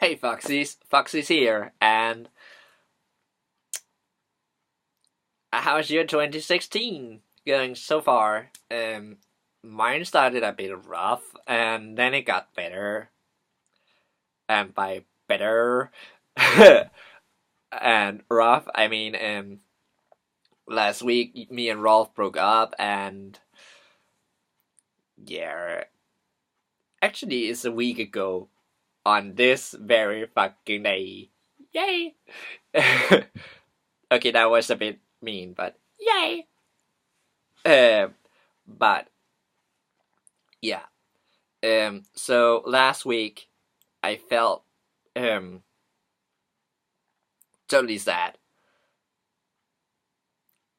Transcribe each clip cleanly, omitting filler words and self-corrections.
Hey Foxy's here, and how's your 2016 going so far? Mine started a bit rough, and then it got better, and by better and rough, I mean, last week me and Rolf broke up, and yeah, actually it's a week ago on this very fucking day. Yay! Okay, that was a bit mean, but yay! But yeah. So last week I felt um totally sad.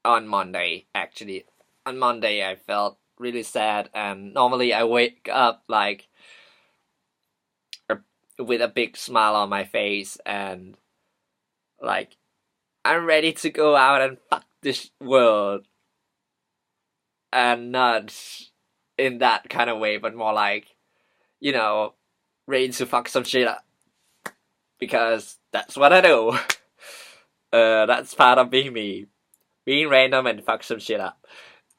On Monday, actually, on Monday I felt really sad, and normally I wake up like with a big smile on my face, and like I'm ready to go out and fuck this world, and not in that kind of way, but more like, you know, ready to fuck some shit up, because that's what I do. That's part of being me, being random and fuck some shit up.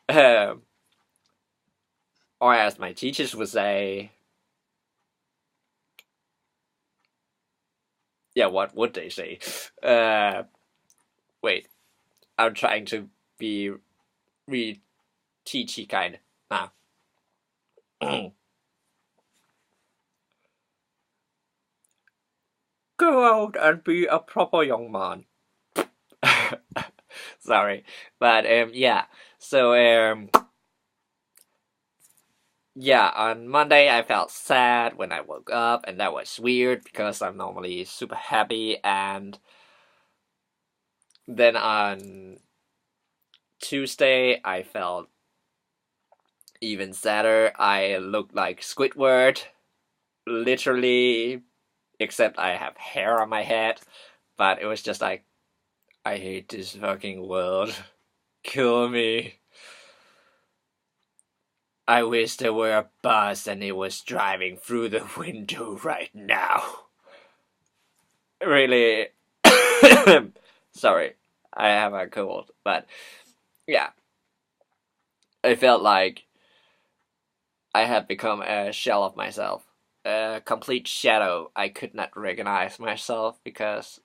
Um, or as my teachers would say, yeah, what would they say? Wait, I'm trying to be really teachy kind now. Go out and be a proper young man. Sorry, but yeah. So yeah, on Monday I felt sad when I woke up, and that was weird because I'm normally super happy. And then on Tuesday I felt even sadder. I looked like Squidward, literally, except I have hair on my head. But it was just like, I hate this fucking world. Kill me. I wish there were a bus and it was driving through the window right now. Really. Sorry, I have a cold. But yeah, I felt like I had become a shell of myself. A complete shadow. I could not recognize myself because,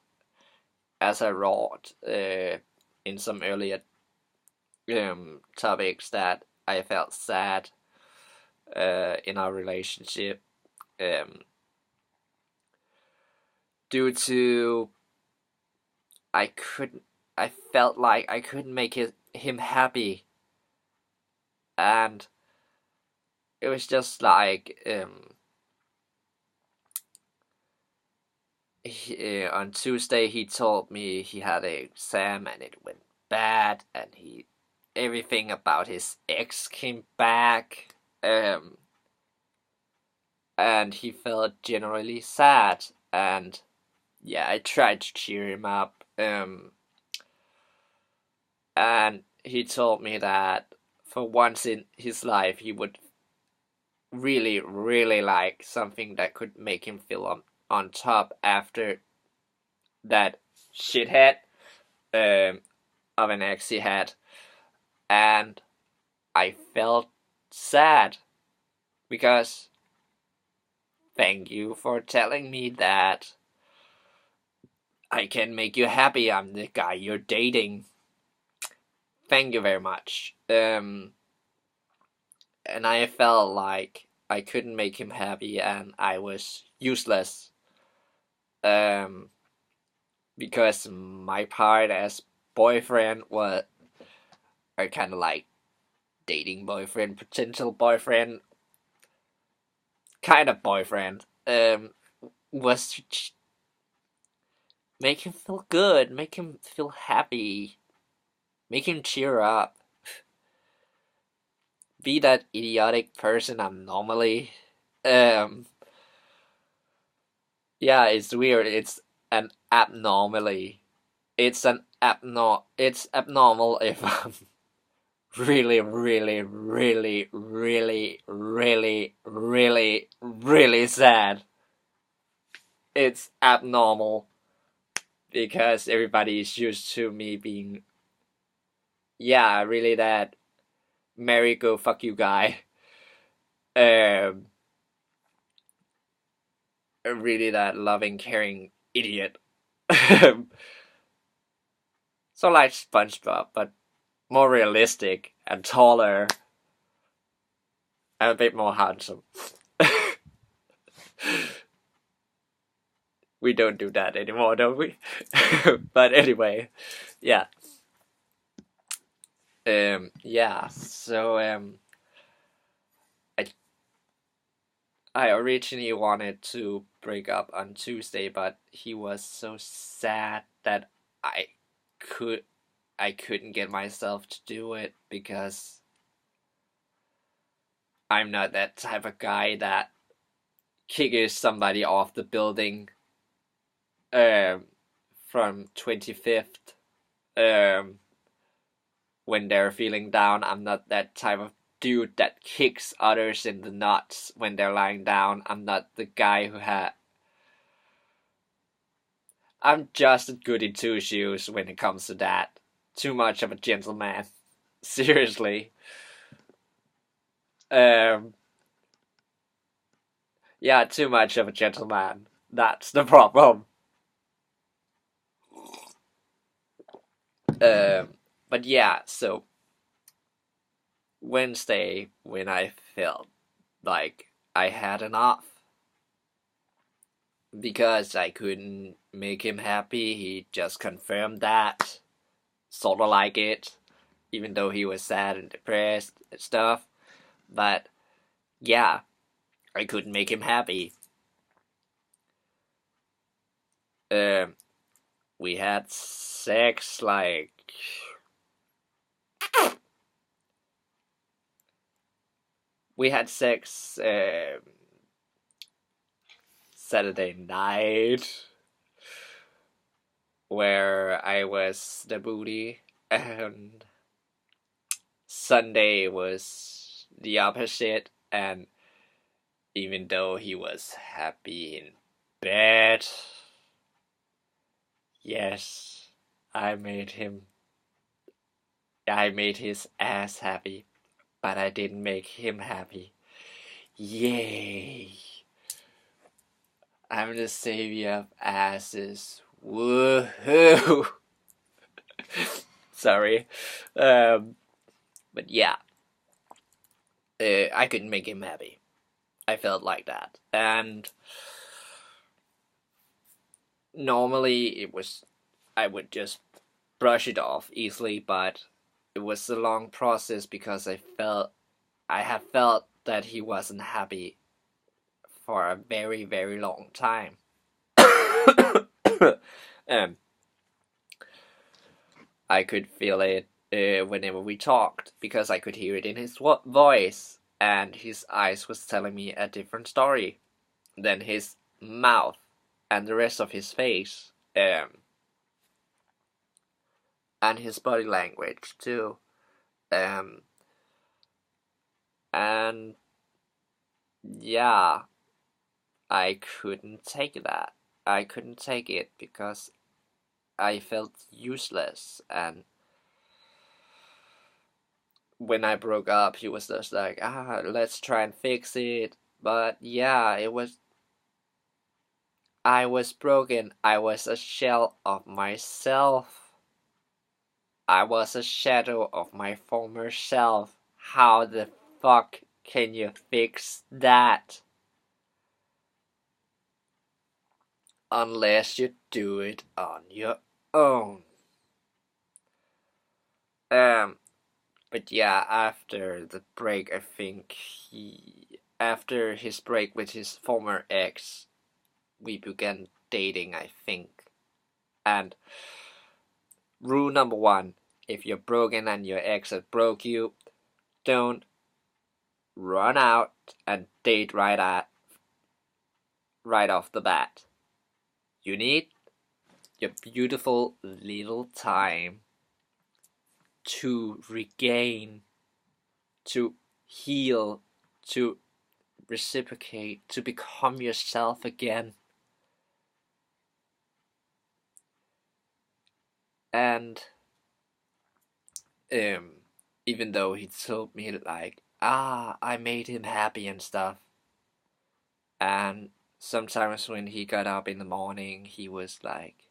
as I wrote in some earlier topics, that I felt sad in our relationship um, due to I felt like I couldn't make him happy, and it was just like on Tuesday he told me he had an exam and it went bad, and everything about his ex came back, and he felt generally sad. And yeah, I tried to cheer him up, and he told me that for once in his life he would really, really like something that could make him feel on top after that shithead um, of an ex he had. And I felt sad because thank you for telling me that I can make you happy. I'm the guy you're dating. Thank you very much. And I felt like I couldn't make him happy, and I was useless. Um, because my part as boyfriend was kind of like dating boyfriend, potential boyfriend, kind of boyfriend. Was to make him feel good, make him feel happy, make him cheer up, be that idiotic person I'm normally. Um, yeah, it's weird. It's an abnormally. It's abnormal if I'm really, really, really, really, really, really, really sad. it's abnormal because everybody is used to me being, yeah, really that marry go fuck you guy. Um, really that loving, caring idiot. So like SpongeBob, but more realistic and taller and a bit more handsome. We don't do that anymore, don't we? But anyway, yeah. Yeah. So I I originally wanted to break up on Tuesday, but he was so sad that I could I couldn't get myself to do it because I'm not that type of guy that kicks somebody off the building um from 25th um when they're feeling down. I'm not that type of dude that kicks others in the nuts when they're lying down. I'm not the guy who had. I'm just as good in two shoes when it comes to that. Too much of a gentleman. Seriously. Um. Yeah, too much of a gentleman. That's the problem. But yeah, so Wednesday when I felt like I had enough because I couldn't make him happy. He just confirmed that, sort of like it, even though he was sad and depressed and stuff. But yeah, I couldn't make him happy. Um, we had sex like we had sex Saturday night where I was the booty, and Sunday was the opposite. And even though he was happy in bed, yes, I made his ass happy, but I didn't make him happy. Yay! I'm the savior of asses. Woohoo! Sorry. But yeah, I couldn't make him happy. I felt like that. And normally I would just brush it off easily, but it was a long process because I have felt that he wasn't happy for a very, very long time. um, I could feel it whenever we talked because I could hear it in his voice, and his eyes was telling me a different story than his mouth and the rest of his face, and his body language too. Um, and yeah, I couldn't take that. I couldn't take it because I felt useless. And when I broke up, he was just like, let's try and fix it. But yeah, I was broken. I was a shell of myself. I was a shadow of my former self. How the fuck can you fix that? Unless you do it on your own. But yeah, after the break, I think after his break with his former ex, we began dating, I think. And rule number one, if you're broken and your ex has broke you, don't run out and date right off the bat. You need your beautiful little time to regain, to heal, to reciprocate, to become yourself again. And um, even though he told me like, I made him happy and stuff, and sometimes when he got up in the morning, he was like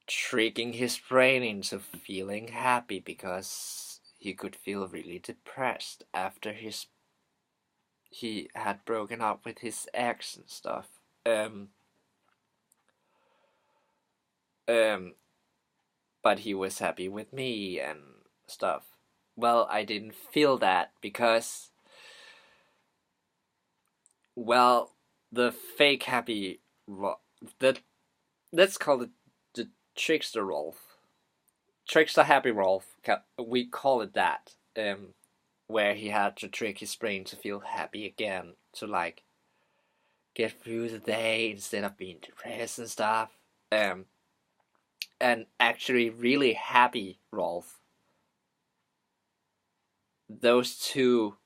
tricking his brain into feeling happy because he could feel really depressed after he had broken up with his ex and stuff. Um, um, but he was happy with me and stuff. Well, I didn't feel that because, well, the fake happy, the let's call it the trickster Rolf, trickster happy Rolf. We call it that. Where he had to trick his brain to feel happy again, to like get through the day instead of being depressed and stuff. Um, and actually, really happy Rolf. Those two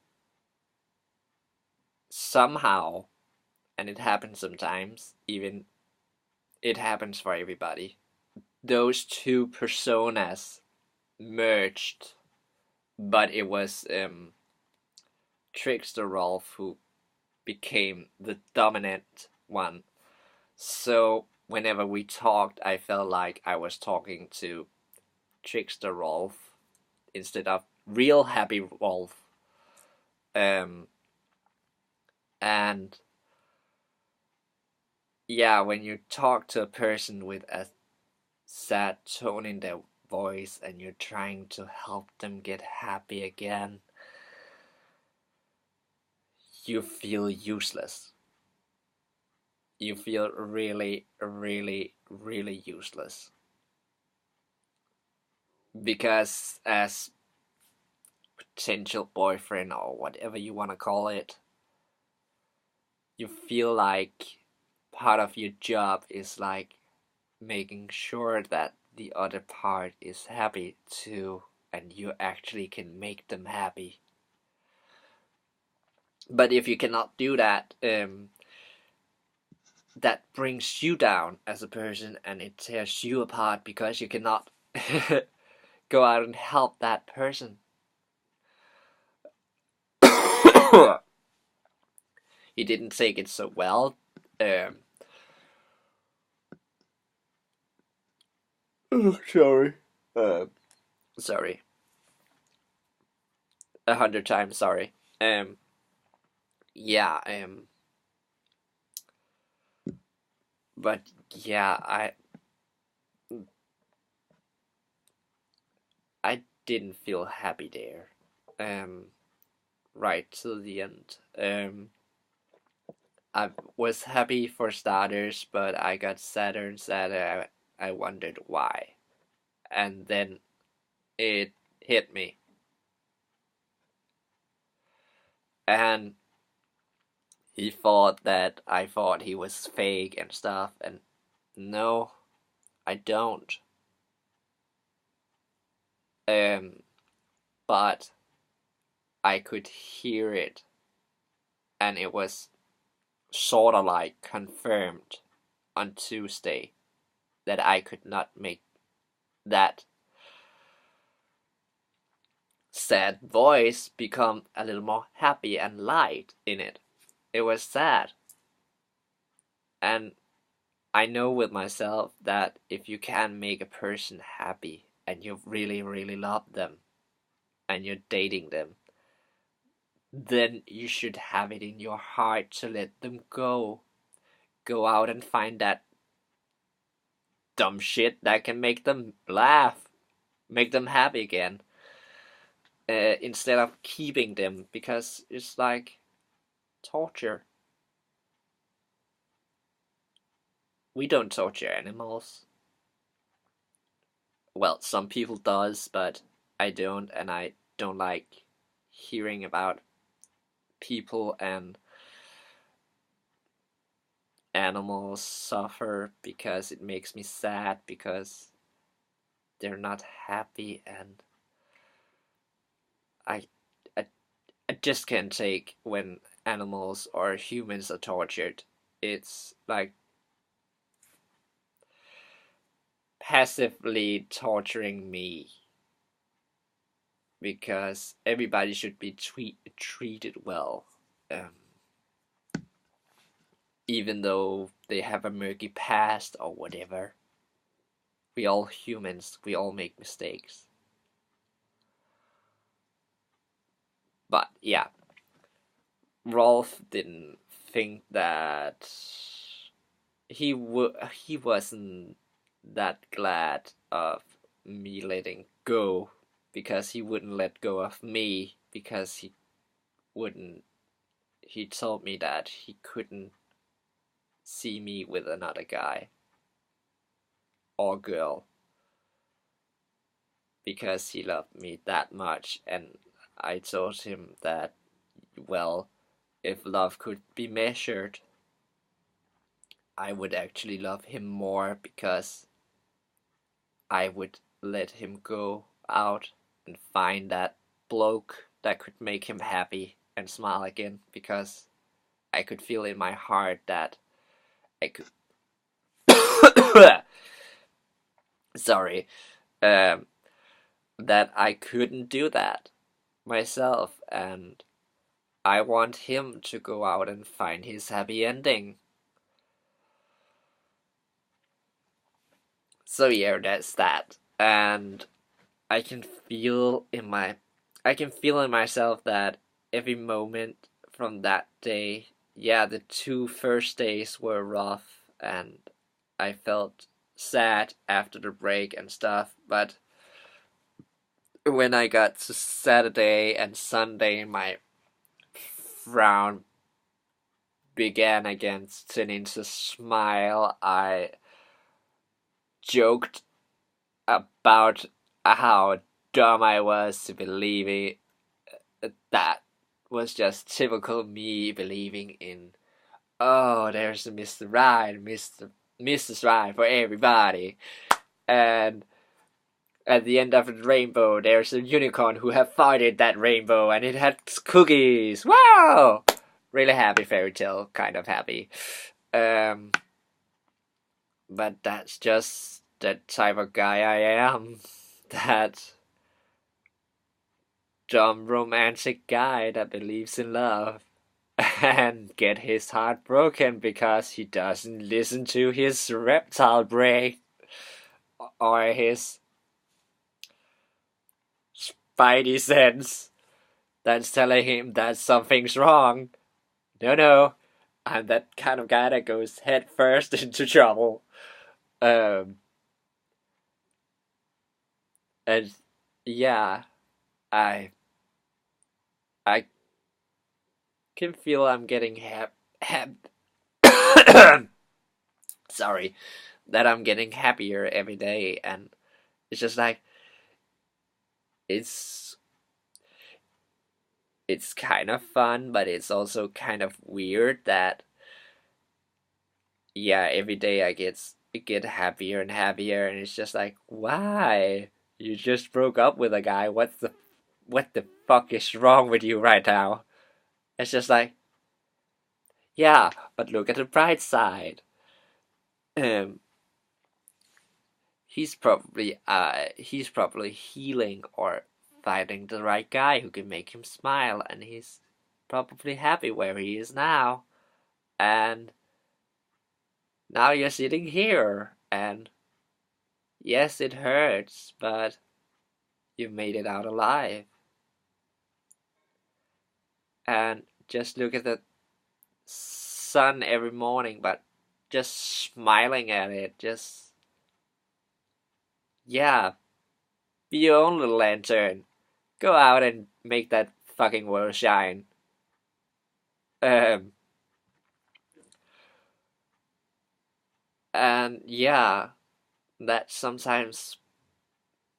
somehow, and it happens sometimes, even it happens for everybody. Those two personas merged, but it was Trickster Rolf who became the dominant one. So whenever we talked, I felt like I was talking to Trickster Rolf instead of real happy Rolf. Um, and yeah, when you talk to a person with a sad tone in their voice and you're trying to help them get happy again, you feel useless. You feel really, really, really useless. Because as potential boyfriend or whatever you want to call it, you feel like part of your job is like making sure that the other part is happy too, and you actually can make them happy. But if you cannot do that, that brings you down as a person and it tears you apart because you cannot go out and help that person. He didn't take it so well. Sorry. Sorry. 100 times sorry. Um, yeah. But yeah, I didn't feel happy there. Right to the end. I was happy for starters, but I got sadder and sadder. I wondered why, and then it hit me, and he thought that I thought he was fake and stuff, and no, I don't. Um, but I could hear it, and it was sort of like confirmed on Tuesday that I could not make that sad voice become a little more happy and light in it. It was sad. And I know with myself that if you can make a person happy and you really, really love them and you're dating them, then you should have it in your heart to let them go. Go out and find that dumb shit that can make them laugh, make them happy again, instead of keeping them because it's like torture. We don't torture animals. Well, some people does, but I don't, and I don't like hearing about people and animals suffer because it makes me sad because they're not happy, and I I, I just can't take when animals or humans are tortured. It's like passively torturing me because everybody should be treated well, um, even though they have a murky past or whatever. We all humans, we all make mistakes. But yeah, Rolf didn't think that he wasn't that glad of me letting go because he wouldn't let go of me because wouldn't he told me that he couldn't see me with another guy or girl because he loved me that much. And I told him that, well, if love could be measured, I would actually love him more because I would let him go out and find that bloke that could make him happy and smile again, because I could feel in my heart that I could sorry, um, that I couldn't do that myself, and I want him to go out and find his happy ending. So yeah, that's that. And I can feel in my I can feel in myself that every moment from that day, yeah, the two first days were rough and I felt sad after the break and stuff, but when I got to Saturday and Sunday, my frown began again to turn into a smile. I joked about how dumb I was to believe that was just typical me believing in, oh, there's a Mr. Right, Mrs. Right for everybody. And at the end of the rainbow, there's a unicorn who have fighted that rainbow and it had cookies. Wow! Really happy fairy tale, kind of happy. Um, but that's just the type of guy I am. That dumb romantic guy that believes in love and get his heart broken because he doesn't listen to his reptile brain or his spidey sense that's telling him that something's wrong. No, I'm that kind of guy that goes head first into trouble. Um, and yeah, I I can feel I'm getting sorry, that I'm getting happier every day, and it's just like it's it's kind of fun, but it's also kind of weird that, yeah, every day I get happier and happier, and it's just like, why? You just broke up with a guy. What the fuck is wrong with you right now? It's just like, yeah, but look at the bright side. Um, he's probably healing or finding the right guy who can make him smile, and he's probably happy where he is now. And now you're sitting here, and yes, it hurts, but you made it out alive. And just look at the sun every morning, but just smiling at it. Just, yeah, be your own little lantern. Go out and make that fucking world shine. Um, and yeah, that's sometimes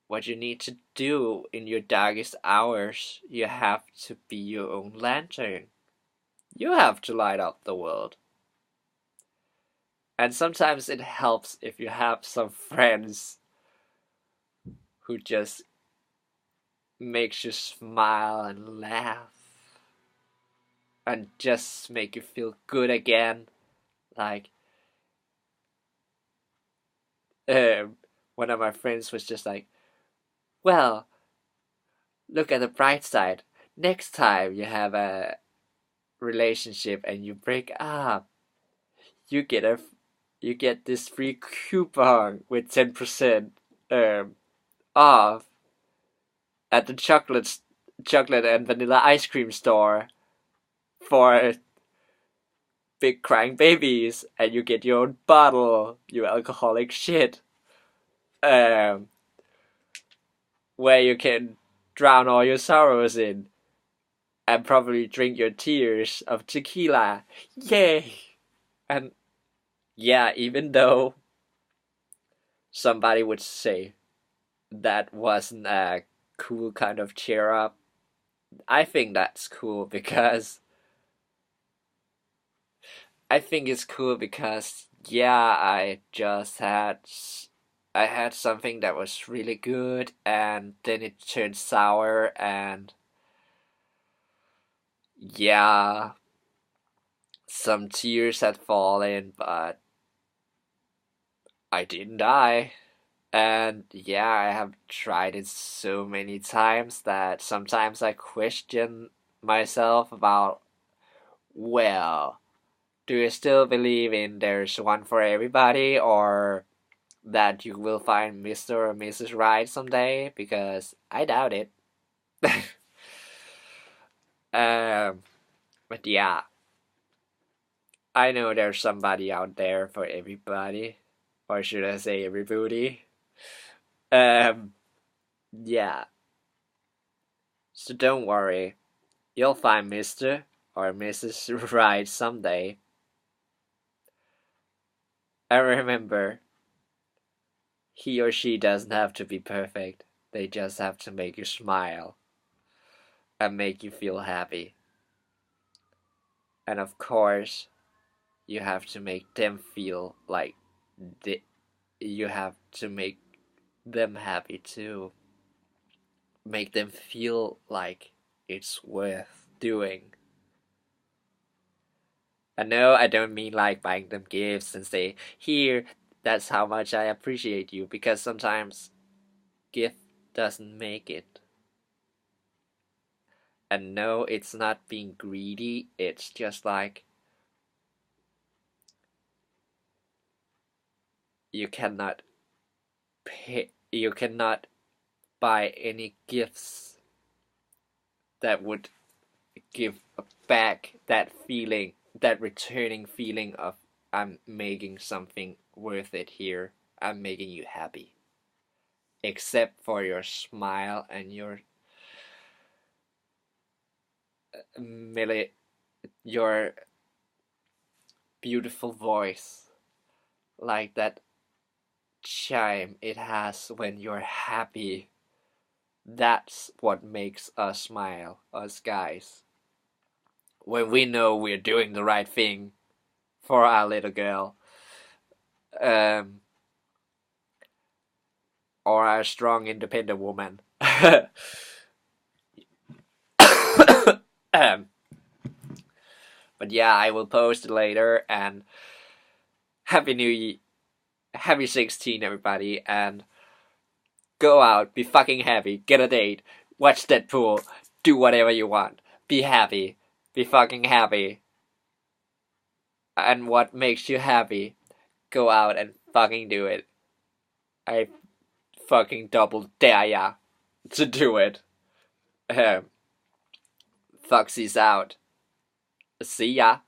what you need to do in your darkest hours. You have to be your own lantern. You have to light up the world. And sometimes it helps if you have some friends who just makes you smile and laugh and just make you feel good again. Like, um, one of my friends was just like, well, look at the bright side. Next time you have a relationship and you break up, you get a you get this free coupon with 10% off at the chocolate and vanilla ice cream store for big crying babies, and you get your own bottle, you alcoholic shit, um, where you can drown all your sorrows in and probably drink your tears of tequila. Yay! And yeah, even though somebody would say that wasn't a cool kind of cheer up, I think that's cool because I think it's cool because yeah, I had something that was really good and then it turned sour and yeah, some tears had fallen, but I didn't die. And yeah, I have tried it so many times that sometimes I question myself about, well, do you still believe in there's one for everybody, or that you will find Mr. or Mrs. Right someday? Because I doubt it. um, but yeah, I know there's somebody out there for everybody, or should I say everybody? Um, yeah. So don't worry, you'll find Mr. or Mrs. Right someday. And remember, he or she doesn't have to be perfect. They just have to make you smile and make you feel happy. And of course, you have to make them feel like you have to make them happy too. Make them feel like it's worth doing. And no, I don't mean like buying them gifts and say, here, that's how much I appreciate you, because sometimes gift doesn't make it. And no, it's not being greedy, it's just like you cannot you cannot buy any gifts that would give back that feeling, that returning feeling of I'm making something worth it here. I'm making you happy. Except for your smile and your beautiful voice, like that chime it has when you're happy. That's what makes us smile, us guys. When we know we're doing the right thing for our little girl, um, or our strong, independent woman. um, but yeah, I will post it later. And happy New Year, happy 16, everybody, and go out, be fucking happy, get a date, watch Deadpool, do whatever you want, be happy, be fucking happy. And what makes you happy, go out and fucking do it. I fucking double dare ya to do it. Foxy's out. See ya.